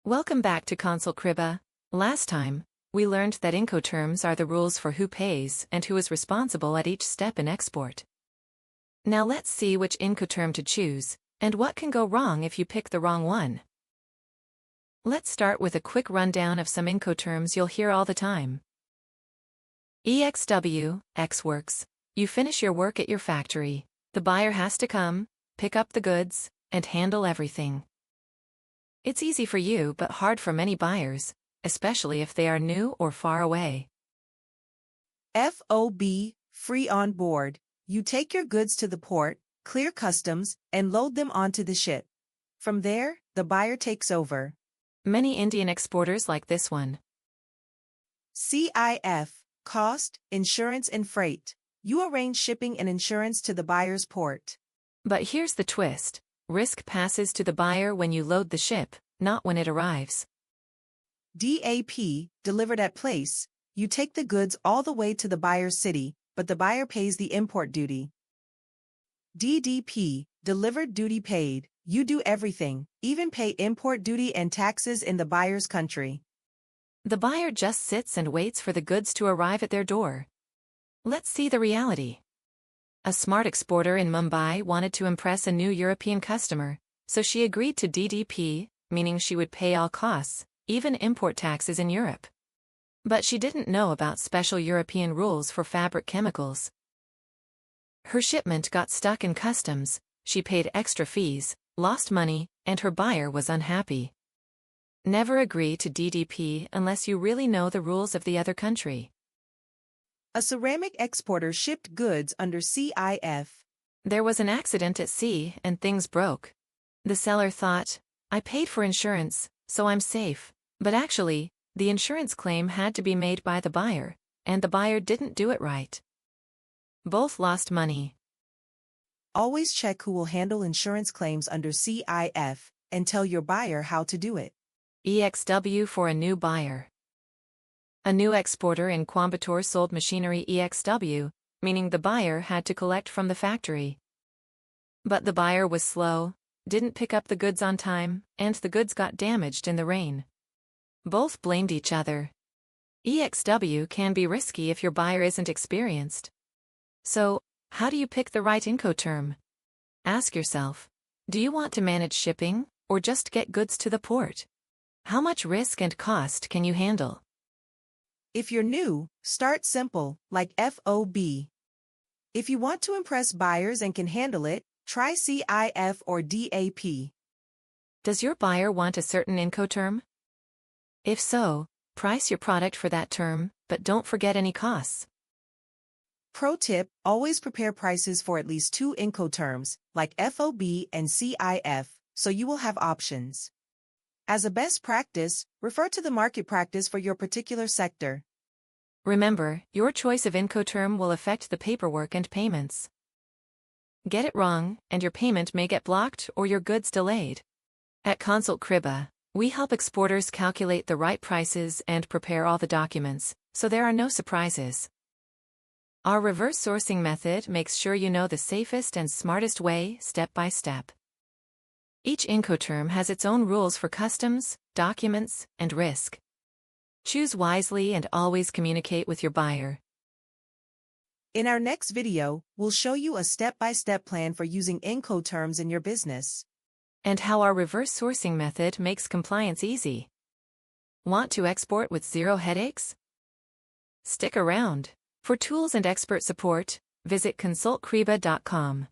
Welcome back to Consult Kriba. Last time, we learned that Incoterms are the rules for who pays and who is responsible at each step in export. Now let's see which Incoterm to choose, and what can go wrong if you pick the wrong one. Let's start with a quick rundown of some Incoterms you'll hear all the time. EXW, ex-works. You finish your work at your factory. The buyer has to come, pick up the goods, and handle everything. It's easy for you but hard for many buyers, especially if they are new or far away. FOB, free on board. You take your goods to the port, clear customs, and load them onto the ship. From there, the buyer takes over. Many Indian exporters like this one. CIF, cost, insurance and freight. You arrange shipping and insurance to the buyer's port. But here's the twist. Risk passes to the buyer when you load the ship, not when it arrives. DAP, delivered at place. You take the goods all the way to the buyer's city, but the buyer pays the import duty. DDP, delivered duty paid. You do everything, even pay import duty and taxes in the buyer's country. The buyer just sits and waits for the goods to arrive at their door. Let's see the reality. A smart exporter in Mumbai wanted to impress a new European customer, so she agreed to DDP, meaning she would pay all costs, even import taxes in Europe. But she didn't know about special European rules for fabric chemicals. Her shipment got stuck in customs, she paid extra fees, lost money, and her buyer was unhappy. Never agree to DDP unless you really know the rules of the other country. A ceramic exporter shipped goods under CIF. There was an accident at sea and things broke. The seller thought, I paid for insurance, so I'm safe. But actually, the insurance claim had to be made by the buyer, and the buyer didn't do it right. Both lost money. Always check who will handle insurance claims under CIF, and tell your buyer how to do it. EXW for a new buyer. A new exporter in Coimbatore sold machinery EXW, meaning the buyer had to collect from the factory. But the buyer was slow, didn't pick up the goods on time, and the goods got damaged in the rain. Both blamed each other. EXW can be risky if your buyer isn't experienced. So, how do you pick the right Incoterm? Ask yourself, do you want to manage shipping, or just get goods to the port? How much risk and cost can you handle? If you're new, start simple, like FOB. If you want to impress buyers and can handle it, try CIF or DAP. Does your buyer want a certain Incoterm? If so, price your product for that term, but don't forget any costs. Pro tip, always prepare prices for at least two Incoterms, like FOB and CIF, so you will have options. As a best practice, refer to the market practice for your particular sector. Remember, your choice of Incoterm will affect the paperwork and payments. Get it wrong, and your payment may get blocked or your goods delayed. At Consult Kriba, we help exporters calculate the right prices and prepare all the documents, so there are no surprises. Our reverse sourcing method makes sure you know the safest and smartest way, step by step. Each Incoterm has its own rules for customs, documents, and risk. Choose wisely and always communicate with your buyer. In our next video, we'll show you a step-by-step plan for using Incoterms in your business. And how our reverse sourcing method makes compliance easy. Want to export with zero headaches? Stick around. For tools and expert support, visit consultkriba.com.